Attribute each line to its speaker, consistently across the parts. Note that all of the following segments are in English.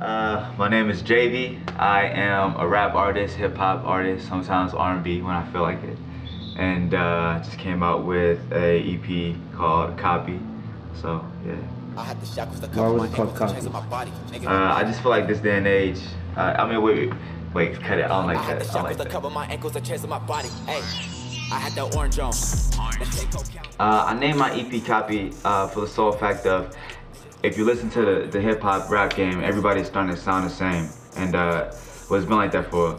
Speaker 1: My name is Javvy. I am a rap artist, hip hop artist, sometimes R&B when I feel like it. And just came out with a EP called Copy. So yeah.
Speaker 2: Why was it called Copy?
Speaker 1: I just feel like this day and age. I mean, wait, cut it. I don't like that. I don't like that. I named my EP Copy for the sole fact of, if you listen to the hip hop rap game, everybody's starting to sound the same, and well, it's been like that for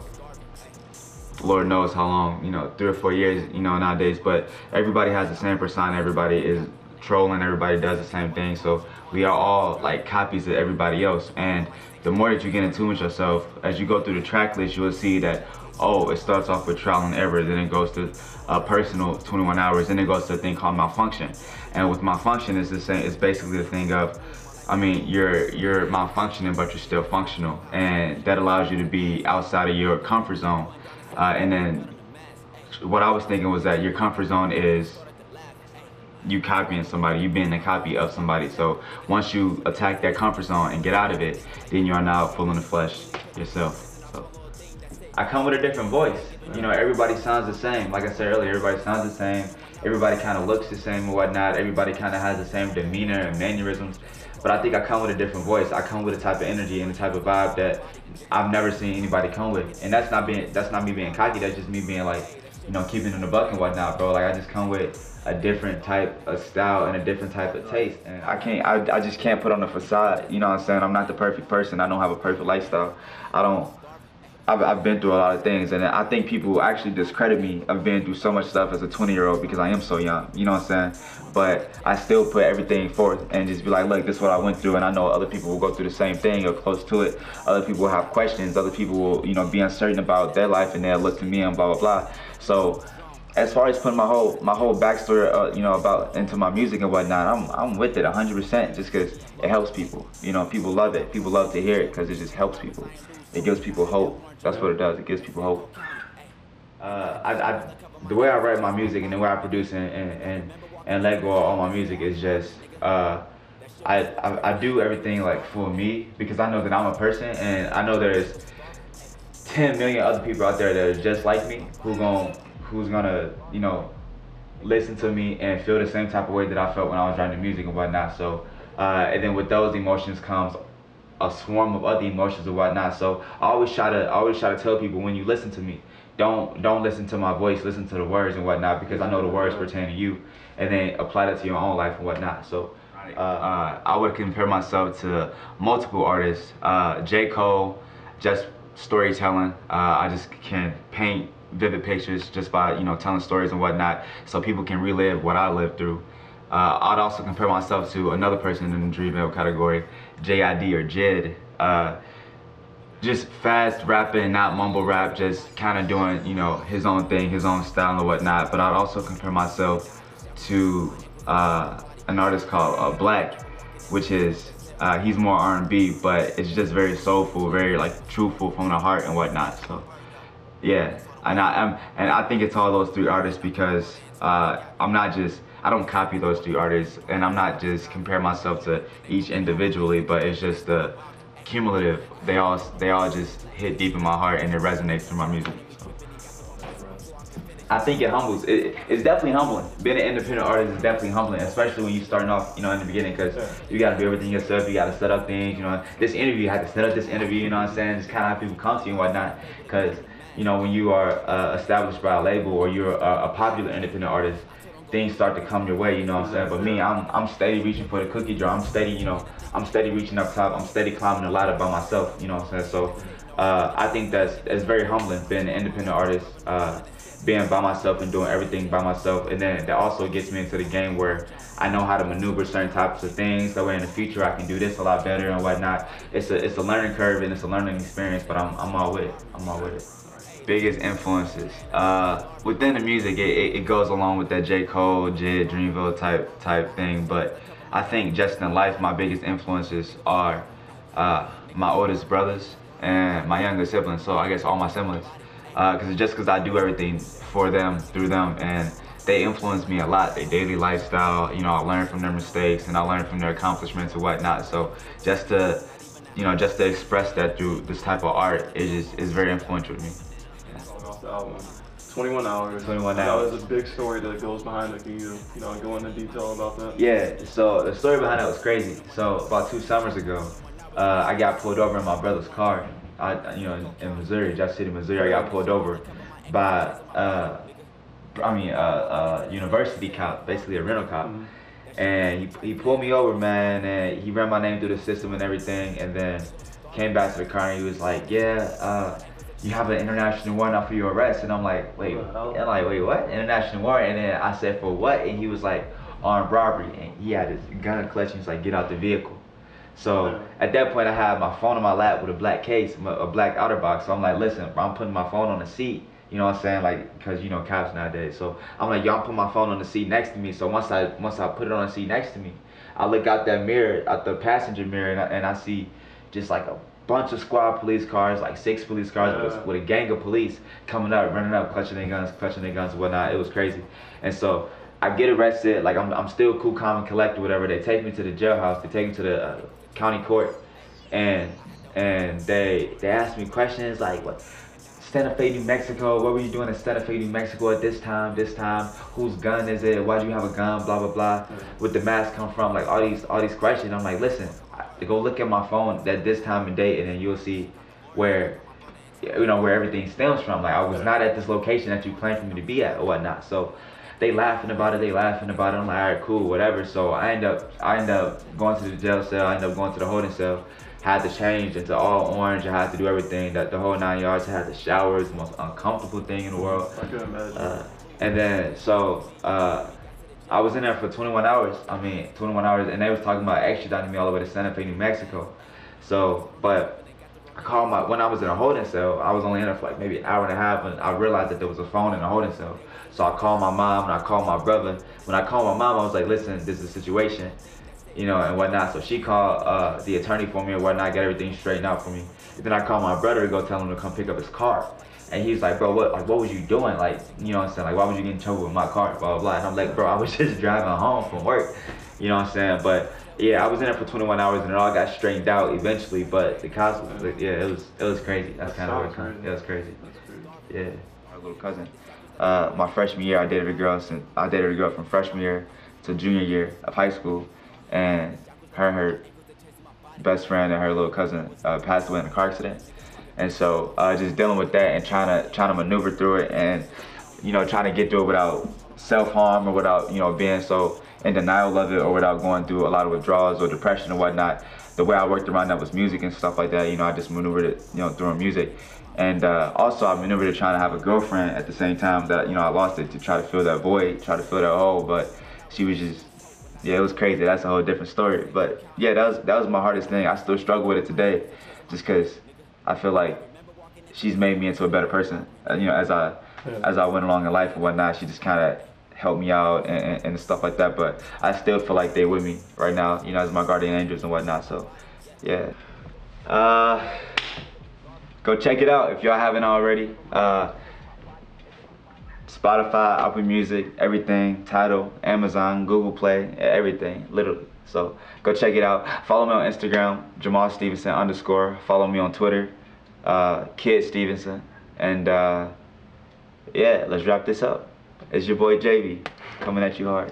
Speaker 1: Lord knows how long, 3 or 4 years, nowadays. But everybody has the same persona. Everybody is trolling. Everybody does the same thing. So we are all like copies of everybody else. And the more that you get in tune with yourself, as you go through the track list, you will see that, oh, it starts off with trial and error, then it goes to personal 21 hours, then it goes to a thing called malfunction. And with malfunction, it's the same. It's basically the thing of, I mean, you're malfunctioning, but you're still functional, and that allows you to be outside of your comfort zone. And then what I was thinking was that your comfort zone is you copying somebody, you being a copy of somebody. So once you attack that comfort zone and get out of it, then you are now full in the flesh yourself. So I come with a different voice. Everybody sounds the same. Like I said earlier, everybody sounds the same. Everybody kind of looks the same and whatnot. Everybody kind of has the same demeanor and mannerisms. But I think I come with a different voice. I come with a type of energy and a type of vibe that I've never seen anybody come with. And that's not me being cocky. That's just me being like, keeping in the buck and whatnot, bro. Like, I just come with a different type of style and a different type of taste. And I just can't put on a facade. You know what I'm saying? I'm not the perfect person. I don't have a perfect lifestyle. I've been through a lot of things, and I think people actually discredit me of being through so much stuff as a 20-year-old because I am so young, you know what I'm saying? But I still put everything forth and just be like, look, this is what I went through, and I know other people will go through the same thing or close to it. Other people will have questions. Other people will, be uncertain about their life, and they'll look to me and blah, blah, blah. So as far as putting my whole backstory, about into my music and whatnot, I'm with it 100% just because it helps people. People love it. People love to hear it because it just helps people. It gives people hope. That's what it does. It gives people hope. The way I write my music and the way I produce and let go of all my music is just I do everything like for me because I know that I'm a person, and I know there's 10 million other people out there that are just like me who's gonna listen to me and feel the same type of way that I felt when I was writing music and whatnot. So and then with those emotions comes a swarm of other emotions and whatnot. So I always try to tell people, when you listen to me, don't listen to my voice, listen to the words and whatnot, because I know the words pertain to you, and then apply that to your own life and whatnot. So I would compare myself to multiple artists. J. Cole, just storytelling. I just can paint vivid pictures just by telling stories and whatnot, so people can relive what I lived through. I'd also compare myself to another person in the Dreamville category, JID or Jid. Just fast rapping, not mumble rap, just kind of doing, his own thing, his own style and whatnot. But I'd also compare myself to an artist called Black, which is, he's more R&B, but it's just very soulful, very like truthful from the heart and whatnot. So yeah, and I think it's all those three artists because I don't copy those three artists, and I'm not just comparing myself to each individually, but it's just the cumulative. They all just hit deep in my heart, and it resonates through my music. So I think it humbles. It's definitely humbling. Being an independent artist is definitely humbling, especially when you're starting off, in the beginning, because you got to do everything yourself. You got to set up things. This interview, you have to set up this interview. You know what I'm saying? Just kind of how people come to you and whatnot, because when you are established by a label or you're a popular independent artist, things start to come your way, you know what I'm saying? But me, I'm steady reaching for the cookie jar. I'm steady reaching up top. I'm steady climbing the ladder by myself, you know what I'm saying? So I think that's very humbling, being an independent artist, being by myself and doing everything by myself. And then that also gets me into the game where I know how to maneuver certain types of things. That way in the future I can do this a lot better and whatnot. It's a learning curve and it's a learning experience, but I'm all with it. I'm all with it. Biggest influences within the music, it goes along with that J. Cole, Jid, Dreamville type thing, but I think just in life my biggest influences are my oldest brothers and my younger siblings, so I guess all my siblings, because I do everything for them, through them, and they influence me a lot. Their daily lifestyle, I learn from their mistakes and I learn from their accomplishments and whatnot. So just to you know, just to express that through this type of art is very influential to me.
Speaker 3: Off the album, 21 Hours.
Speaker 1: 21 Hours.
Speaker 3: That was a big story that goes behind it. Can you go into detail about that?
Speaker 1: Yeah, so the story behind that was crazy. So about 2 summers ago, I got pulled over in my brother's car. In Missouri, Jeff City, Missouri, I got pulled over by university cop, basically a rental cop. And he pulled me over, man, and he ran my name through the system and everything, and then came back to the car and he was like, yeah, you have an international warrant out for your arrest. And I'm like, wait, what? International warrant? And then I said, for what? And he was like, armed robbery. And he had his gun clutch and he was like, get out the vehicle. So at that point, I had my phone in my lap with a black case, a black outer box. So I'm like, listen, bro, I'm putting my phone on the seat. You know what I'm saying? Like, because you know cops nowadays. So I'm like, y'all put my phone on the seat next to me. So once I put it on the seat next to me, I look out that mirror, out the passenger mirror, and I see just like a bunch of squad police cars, like 6 police cars with a gang of police coming up, running up, clutching their guns and whatnot. It was crazy. And so I get arrested. Like I'm still cool, calm, and collected, whatever. They take me to the jailhouse. They take me to the county court, and they ask me questions like, what? Santa Fe, New Mexico, what were you doing in Santa Fe, New Mexico at this time, whose gun is it, why do you have a gun, blah, blah, blah, where'd the mask come from, like all these questions. I'm like, listen, go look at my phone at this time and date, and then you'll see where everything stems from. Like, I was not at this location that you planned for me to be at or whatnot. So they laughing about it. I'm like, all right, cool, whatever. So I end up going to the jail cell, I end up going to the holding cell. Had to change into all orange. I had to do everything, that the whole 9 yards. I had to shower. It's the most uncomfortable thing in the world.
Speaker 3: I can imagine.
Speaker 1: And then so I was in there for 21 hours. 21 hours, and they was talking about extraditing me all the way to Santa Fe, New Mexico. So, but I called when I was in a holding cell, I was only in there for like maybe an hour and a half, and I realized that there was a phone in the holding cell. So I called my mom and I called my brother. When I called my mom, I was like, listen, this is a situation, and whatnot. So she called the attorney for me and whatnot, get everything straightened out for me. And then I called my brother to go tell him to come pick up his car. And he's like, bro, what was you doing? Like, you know what I'm saying? Like, why would you get in trouble with my car? Blah, blah, blah. And I'm like, bro, I was just driving home from work. You know what I'm saying? But yeah, I was in there for 21 hours and it all got straightened out eventually. But the cops was like, yeah, it was crazy. That's kind of what it comes. It was crazy. Yeah. My little cousin. My freshman year, I dated a girl from freshman year to junior year of high school. And her best friend and her little cousin passed away in a car accident. And so just dealing with that and trying to maneuver through it, and trying to get through it without self-harm or without being so in denial of it, or without going through a lot of withdrawals or depression or whatnot. The way I worked around that was music and stuff like that. I just maneuvered it through music. And also I maneuvered it trying to have a girlfriend at the same time that I lost it, to try to fill that void, try to fill that hole. But she was just, yeah, it was crazy. That's a whole different story. But yeah, that was my hardest thing. I still struggle with it today, just because I feel like she's made me into a better person. As I went along in life and whatnot, she just kind of helped me out and stuff like that. But I still feel like they're with me right now, as my guardian angels and whatnot. So yeah, go check it out if y'all haven't already. Spotify, Apple Music, everything, Tidal, Amazon, Google Play, everything, literally. So go check it out. Follow me on Instagram, Jamal Stevenson _. Follow me on Twitter, Kid Stevenson. And yeah, let's wrap this up. It's your boy Javvy, coming at you hard.